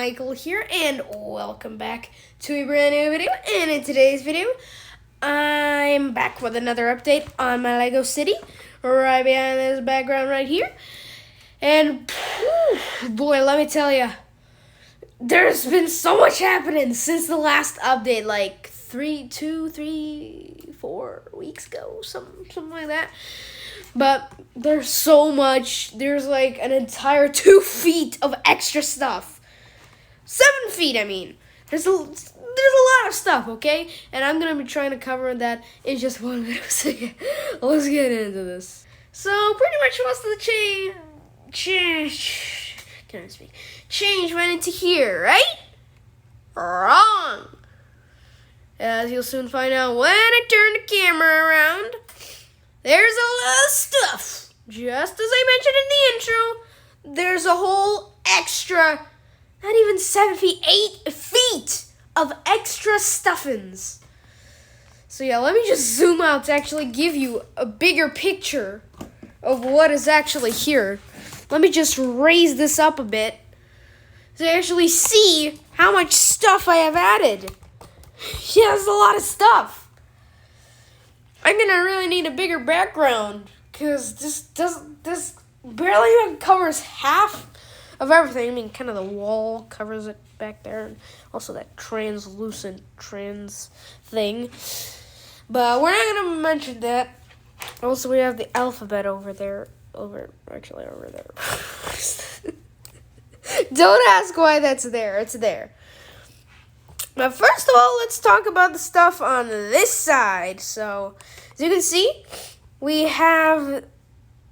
Michael here, and welcome back to a brand new video. And in today's video, I'm back with another update on my Lego City, right behind this background right here. And boy, let me tell you, there's been so much happening since the last update, like 4 weeks ago, something like that. But there's so much. There's like an entire 2 feet of extra stuff. 7 feet, I mean. There's a lot of stuff, okay? And I'm going to be trying to cover that in just one video. So yeah, let's get into this. So pretty much most of the change went into here, right? Wrong. As you'll soon find out when I turn the camera around. There's a lot of stuff. Just as I mentioned in the intro, there's a whole extra, not even 7 feet, 8 feet of extra stuffings. So yeah, let me just zoom out to actually give you a bigger picture of what is actually here. Let me just raise this up a bit so you actually see how much stuff I have added. Yeah, there's a lot of stuff. I'm gonna really need a bigger background because this barely even covers half of everything. I mean, kind of the wall covers it back there, and also that translucent trans thing. But we're not gonna mention that. Also, we have the alphabet over there. Over there. Don't ask why that's there. It's there. But first of all, let's talk about the stuff on this side. So, as you can see, we have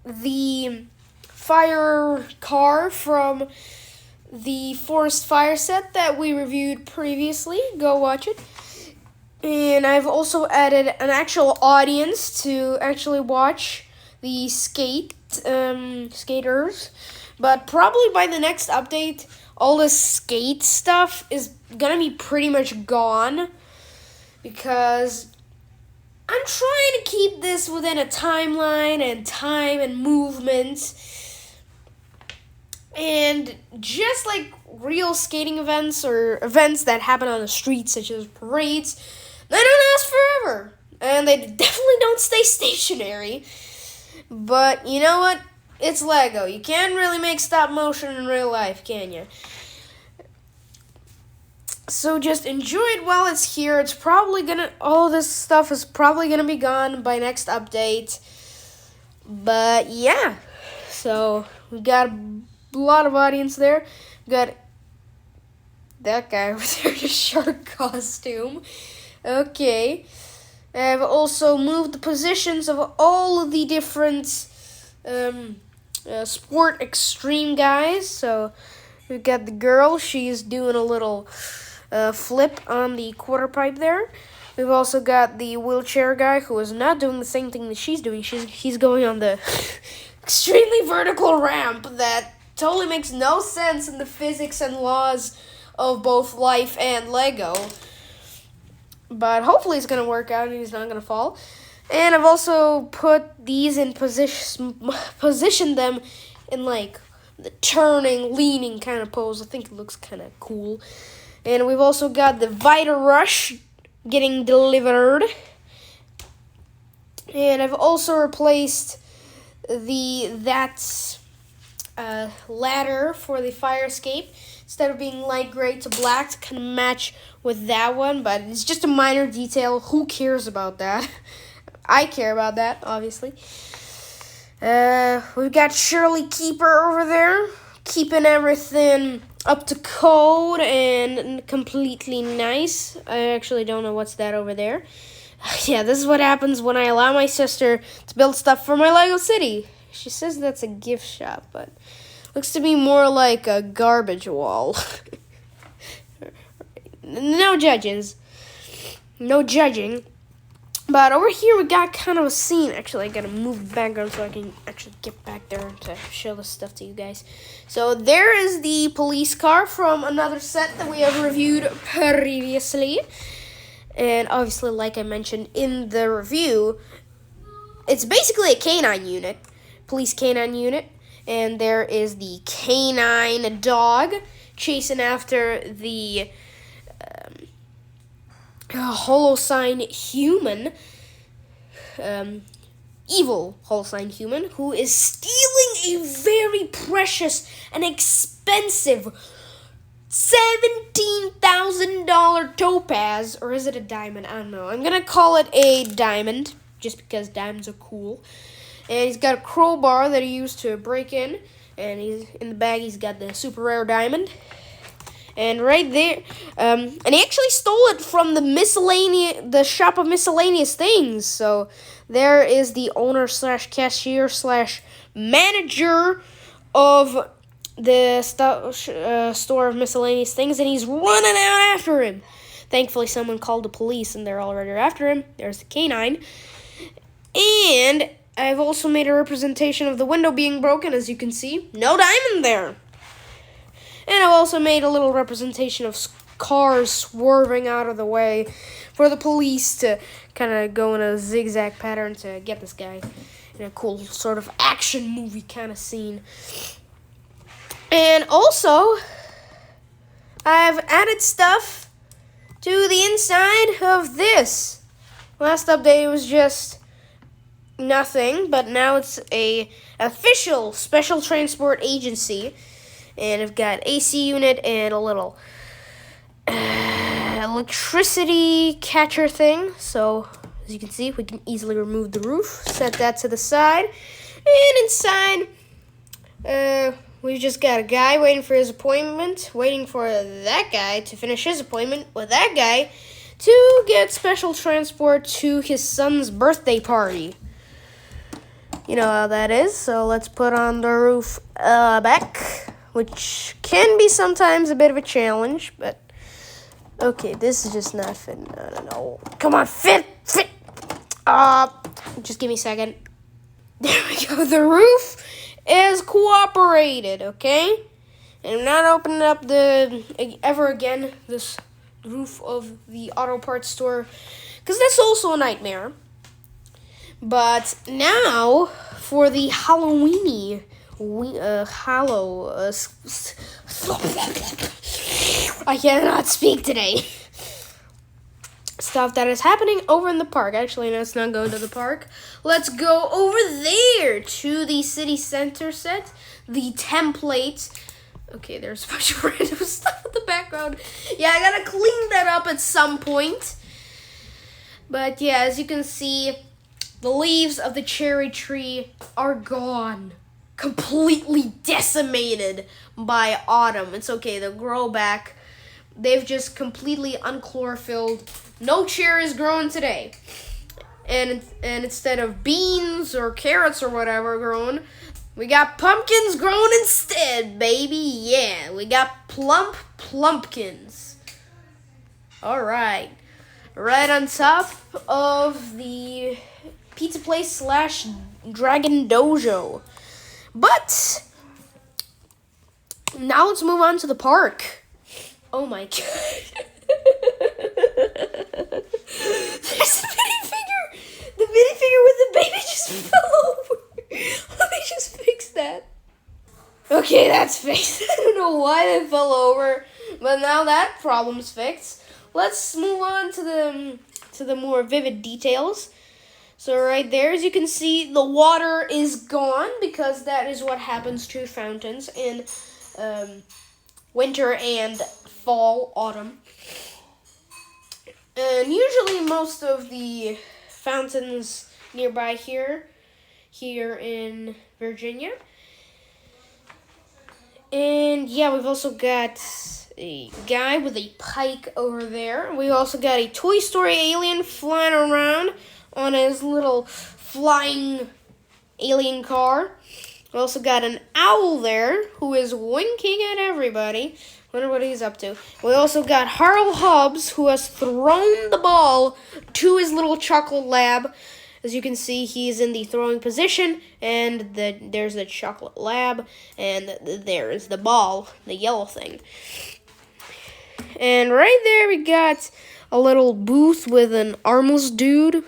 the fire car from the forest fire set that we reviewed previously. Go watch it. And I've also added an actual audience to actually watch the skaters. But probably by the next update, all this skate stuff is gonna be pretty much gone because I'm trying to keep this within a timeline and time and movement. And just like real skating events or events that happen on the streets, such as parades, they don't last forever. And they definitely don't stay stationary. But you know what? It's Lego. You can't really make stop motion in real life, can you? So just enjoy it while it's here. It's probably all this stuff is probably gonna be gone by next update. But yeah, so we got a lot of audience there. We got that guy over there in a shark costume. Okay. I've also moved the positions of all of the different sport extreme guys. So we've got the girl. She's doing a little flip on the quarter pipe there. We've also got the wheelchair guy who is not doing the same thing that she's doing. He's going on the extremely vertical ramp that totally makes no sense in the physics and laws of both life and Lego. But hopefully it's going to work out and he's not going to fall. And I've also put these in positioned them in like the turning, leaning kind of pose. I think it looks kind of cool. And we've also got the Vita Rush getting delivered. And I've also replaced that ladder for the fire escape. Instead of being light gray to black to kind of match with that one. But it's just a minor detail. Who cares about that? I care about that, obviously. We've got Shirley Keeper over there, keeping everything up to code and completely nice. I actually don't know what's that over there. Yeah, this is what happens when I allow my sister to build stuff for my Lego City. She says that's a gift shop, but looks to be more like a garbage wall. No judging. But over here we got kind of a scene. Actually, I gotta move the background so I can actually get back there to show the stuff to you guys. So there is the police car from another set that we have reviewed previously. And obviously, like I mentioned in the review, it's basically a canine unit, police canine unit. And there is the canine dog. chasing after the Holocene human, evil Holocene human, who is stealing a very precious and expensive $17,000 topaz, or is it a diamond? I don't know. I'm gonna call it a diamond, just because diamonds are cool. And he's got a crowbar that he used to break in, and he's in the bag. He's got the super rare diamond, and right there, and he actually stole it from the shop of miscellaneous things. So there is the owner / cashier / manager of the store of miscellaneous things, and he's running out after him. Thankfully, someone called the police, and they're already after him. There's the canine. And I've also made a representation of the window being broken, as you can see. No diamond there. And I've also made a little representation of cars swerving out of the way for the police to kind of go in a zigzag pattern to get this guy in a cool sort of action movie kind of scene. And also, I've added stuff to the inside of this. Last update was just nothing, but now it's a official special transport agency. And I've got AC unit and a little electricity catcher thing. So, as you can see, we can easily remove the roof, set that to the side. And inside, we've just got a guy waiting for his appointment, waiting for that guy to finish his appointment with that guy to get special transport to his son's birthday party. You know how that is, so let's put on the roof back, which can be sometimes a bit of a challenge, but okay, this is just not fitting. I don't know. Come on, fit! Just give me a second. There we go. The roof is cooperated, okay? And I'm not opening up ever again this roof of the auto parts store, because that's also a nightmare. But now for the Halloweeny I cannot speak today. Stuff that is happening over in the park. Actually, let's not go to the park. Let's go over there to the city center set. The template. Okay, there's a bunch of random stuff in the background. Yeah, I gotta clean that up at some point. But yeah, as you can see, the leaves of the cherry tree are gone. Completely decimated by autumn. It's okay, they'll grow back. They've just completely unchlorophylled. No cherries growing today. And instead of beans or carrots or whatever growing, we got pumpkins growing instead, baby. Yeah, we got plumpkins. All right. Right on top of the pizza place / Dragon Dojo. But now let's move on to the park. Oh my god. There's a minifigure. The minifigure with the baby just fell over. Let me just fix that. Okay, that's fixed. I don't know why they fell over, but now that problem's fixed. Let's move on to the more vivid details. So right there, as you can see, the water is gone because that is what happens to fountains in winter and fall, autumn. And usually most of the fountains nearby here in Virginia. And yeah, we've also got a guy with a pike over there. We also got a Toy Story alien flying around on his little flying alien car. We also got an owl there who is winking at everybody. Wonder what he's up to. We also got Harl Hobbs, who has thrown the ball to his little chocolate lab. As you can see, he's in the throwing position, and there's the chocolate lab, and there is the ball, the yellow thing. And right there we got a little booth with an armless dude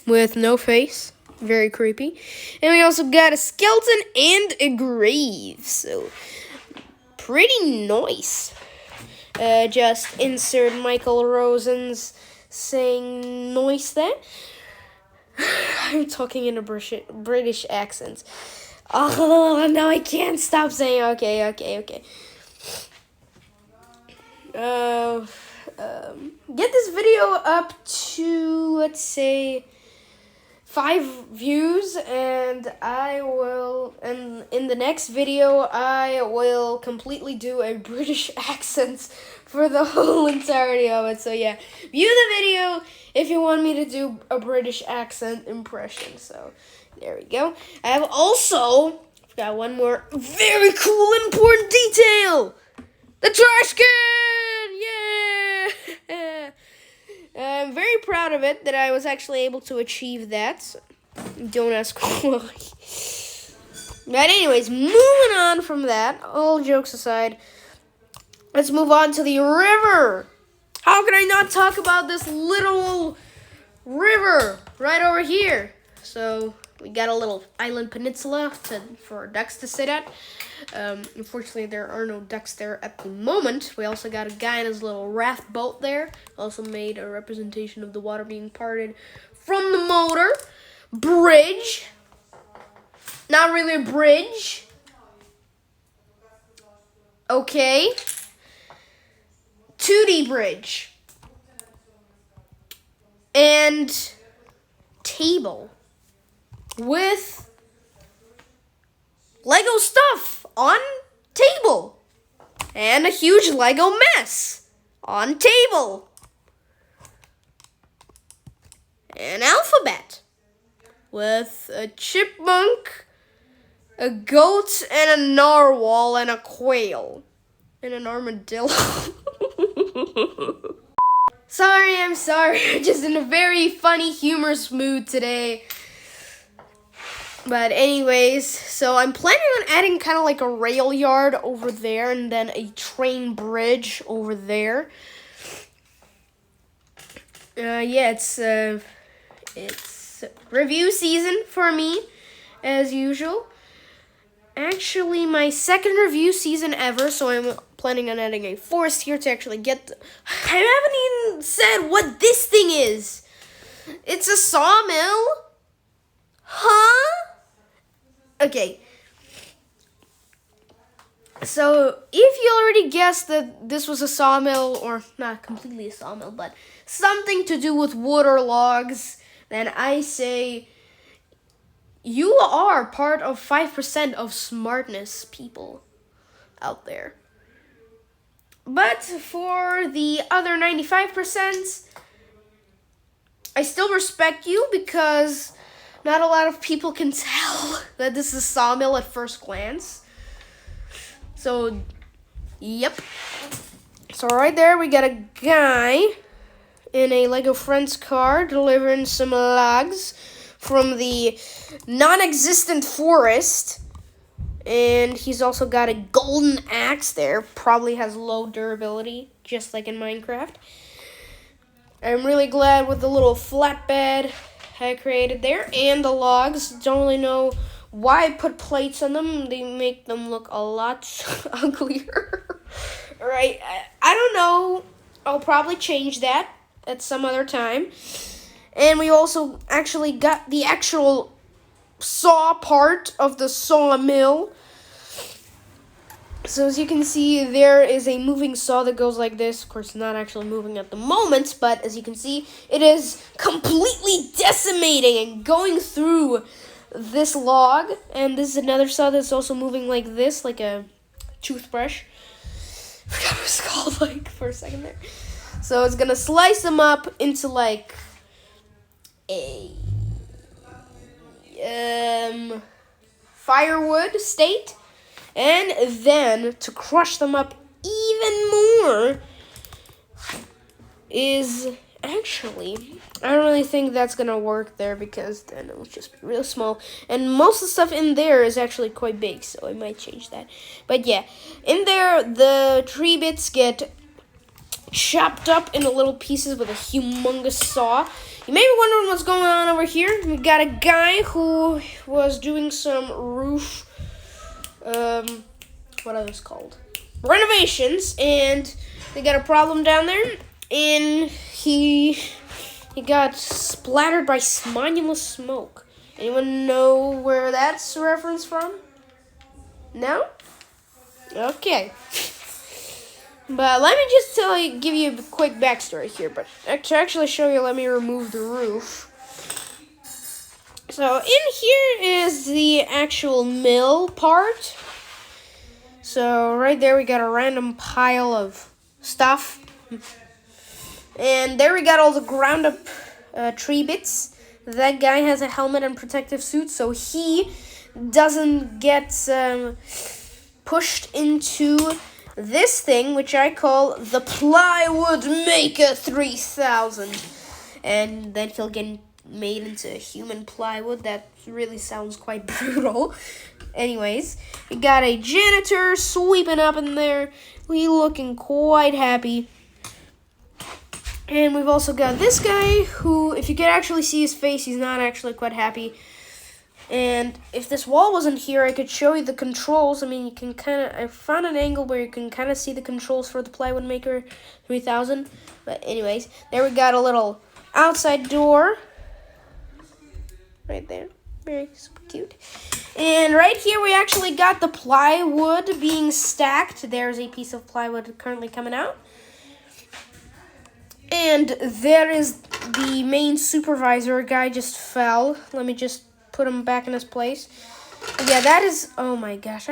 with no face. Very creepy. And we also got a skeleton and a grave. So, pretty nice. Just insert Michael Rosen's saying noise there. I'm talking in a British accent. Oh, no, I can't stop saying okay. Get this video up to, let's say, 5 views, and in the next video, I will completely do a British accent for the whole entirety of it. So yeah, view the video if you want me to do a British accent impression. So there we go. I have also got one more very cool and important detail. The trash can! Yeah! I'm very proud of it that I was actually able to achieve that. Don't ask why. But anyways, moving on from that, all jokes aside, let's move on to the river. How can I not talk about this little river right over here? So we got a little island peninsula for ducks to sit at. Unfortunately, there are no ducks there at the moment. We also got a guy in his little raft boat there. Also made a representation of the water being parted from the motor. Bridge. Not really a bridge. Okay. 2D bridge. And table with Lego stuff on table. And a huge Lego mess on table. An alphabet with a chipmunk, a goat, and a narwhal, and a quail. And an armadillo. I'm sorry. I'm just in a very funny, humorous mood today. But anyways, so I'm planning on adding kind of like a rail yard over there and then a train bridge over there. Yeah, it's review season for me, as usual. Actually, my second review season ever, so I'm planning on adding a forest here to actually get... I haven't even said what this thing is. It's a sawmill? Huh? Okay. So, if you already guessed that this was a sawmill, or not completely a sawmill, but something to do with wood or logs, then I say you are part of 5% of smartness people out there. But for the other 95%, I still respect you because not a lot of people can tell that this is a sawmill at first glance. So, yep. So right there we got a guy in a Lego Friends car delivering some logs from the non-existent forest. And he's also got a golden axe there. Probably has low durability, just like in Minecraft. I'm really glad with the little flatbed I created there. And the logs. Don't really know why I put plates on them. They make them look a lot uglier. Alright, I don't know. I'll probably change that at some other time. And we also actually got the actual saw part of the sawmill. So as you can see, there is a moving saw that goes like this. Of course, not actually moving at the moment, but as you can see, it is completely decimating and going through this log. And this is another saw that's also moving like this, like a toothbrush. I forgot what it's called, like, for a second there. So it's gonna slice them up into like a firewood state, and then to crush them up even more is actually, I don't really think that's gonna work there because then it'll just be real small, and most of the stuff in there is actually quite big, so I might change that. But yeah, in there the tree bits get chopped up into little pieces with a humongous saw. You may be wondering what's going on over here. We got a guy who was doing some roof, what are those called? Renovations, and they got a problem down there, and he got splattered by smonulous smoke. Anyone know where that's a reference from? No? Okay. But let me just give you a quick backstory here. But to actually show you, let me remove the roof. So in here is the actual mill part. So right there we got a random pile of stuff. And there we got all the ground up tree bits. That guy has a helmet and protective suit, so he doesn't get pushed into this thing, which I call the Plywood Maker 3000. And then he'll get made into human plywood. That really sounds quite brutal. Anyways, we got a janitor sweeping up in there. We looking quite happy. And we've also got this guy who, if you could actually see his face, he's not actually quite happy. And if this wall wasn't here, I could show you the controls. I mean, you can I found an angle where you can kind of see the controls for the Plywood Maker 3000. But anyways, there we got a little outside door. Right there. Very super cute. And right here, we actually got the plywood being stacked. There's a piece of plywood currently coming out. And there is the main supervisor. A guy just fell. Let me just put him back in his place. Yeah, that is... Oh my gosh.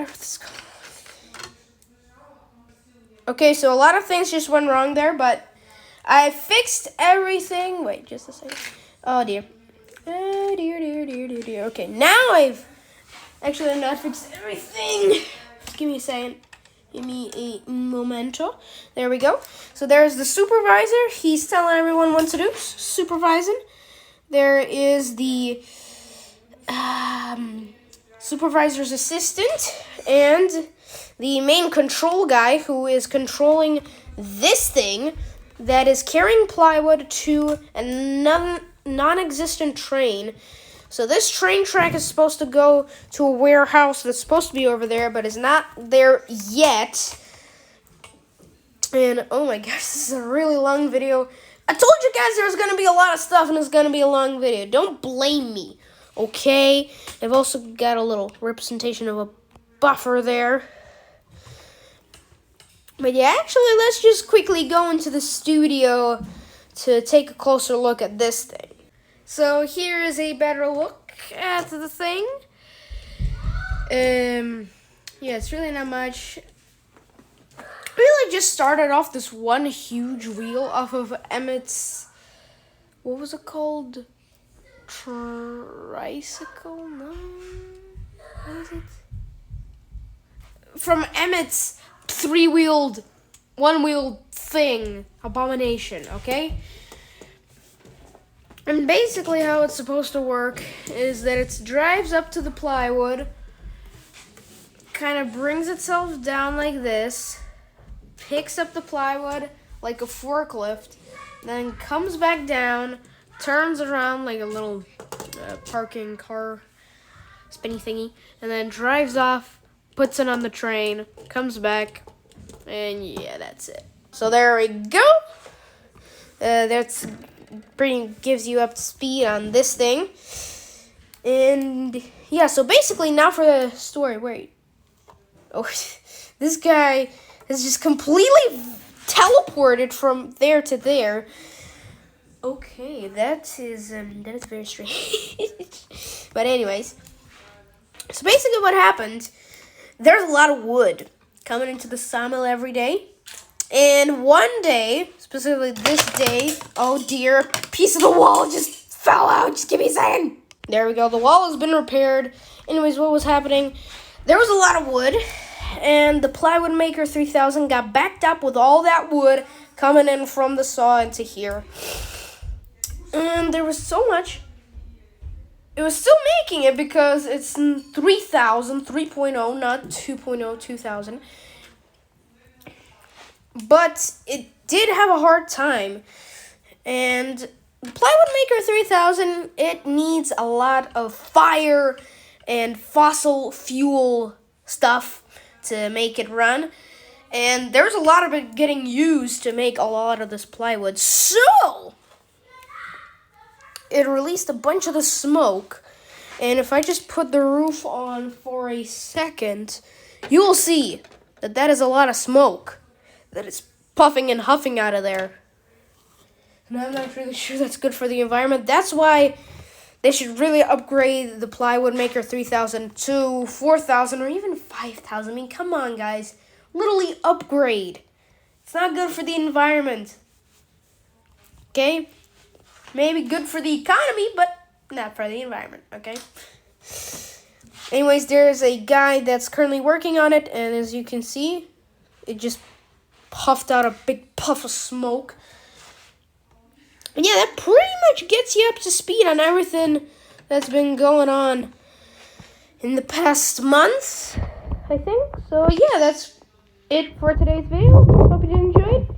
Okay, so a lot of things just went wrong there, but I fixed everything. Wait, just a second. Oh, dear. Oh, dear. Okay, now I've actually not fixed everything. Just give me a second. Give me a momento. There we go. So there's the supervisor. He's telling everyone what to do. Supervising. There is the supervisor's assistant and the main control guy who is controlling this thing that is carrying plywood to a non-existent train. So this train track is supposed to go to a warehouse that's supposed to be over there, but is not there yet. And oh my gosh, this is a really long video. I told you guys there was going to be a lot of stuff and it's going to be a long video. Don't blame me, okay? I've also got a little representation of a buffer there. But yeah, actually, let's just quickly go into the studio to take a closer look at this thing. So here is a better look at the thing. Yeah, it's really not much. Really just started off this one huge wheel off of Emmett's, what was it called? Tricycle? No. What is it? From Emmett's one-wheeled thing. Abomination, okay? And basically how it's supposed to work is that it drives up to the plywood, kind of brings itself down like this, picks up the plywood like a forklift, then comes back down, turns around like a little parking car spinny thingy, and then drives off, puts it on the train, comes back, and yeah, that's it. So there we go. That's gives you up to speed on this thing. And yeah, so basically now for the story. Wait. Oh, this guy has just completely teleported from there to there. Okay, that is very strange. But anyways, so basically what happened, there's a lot of wood coming into the sawmill every day. And one day, specifically this day, oh dear, a piece of the wall just fell out. Just give me a second. There we go. The wall has been repaired. Anyways, what was happening? There was a lot of wood, and the Plywood Maker 3000 got backed up with all that wood coming in from the saw into here. And there was so much. It was still making it because it's 3000, 3.0, not 2.0, 2000. But it did have a hard time. And the Plywood Maker 3000, it needs a lot of fire and fossil fuel stuff to make it run. And there's a lot of it getting used to make a lot of this plywood. So it released a bunch of the smoke. And if I just put the roof on for a second, you will see that that is a lot of smoke that is puffing and huffing out of there. And I'm not really sure that's good for the environment. That's why they should really upgrade the Plywood Maker 3000 to 4000 or even 5000. I mean, come on, guys. Literally upgrade. It's not good for the environment. Okay? Maybe good for the economy, but not for the environment, okay? Anyways, there's a guy that's currently working on it, and as you can see, it just puffed out a big puff of smoke. And yeah, that pretty much gets you up to speed on everything that's been going on in the past month, I think. So yeah, that's it for today's video. Hope you did enjoy it.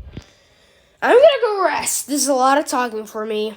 I'm gonna go rest. This is a lot of talking for me.